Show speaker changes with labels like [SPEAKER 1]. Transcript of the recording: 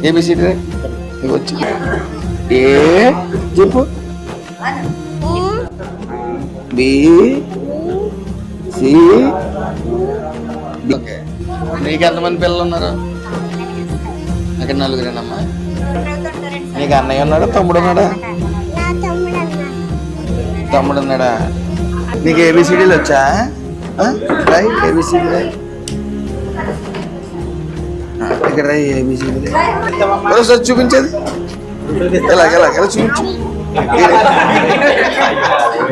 [SPEAKER 1] A B C D నీకు వచ్చి ఏ చెప్పు బి సి. ఓకే, నీకు ఎంతమంది పిల్లలు ఉన్నారు? అక్కడ నలుగురేనమ్మా. నీకు అన్నయ్య ఉన్నాడా, తమ్ముడు ఉన్నాడా? తమ్ముడు ఉన్నాడా? నీకు ఏబిసిడీలు వచ్చా? రై ఏబిసిడి రై ఇక్కడ రై ఏబిసిడి సార్ చూపించేది ఎలా చూపించు.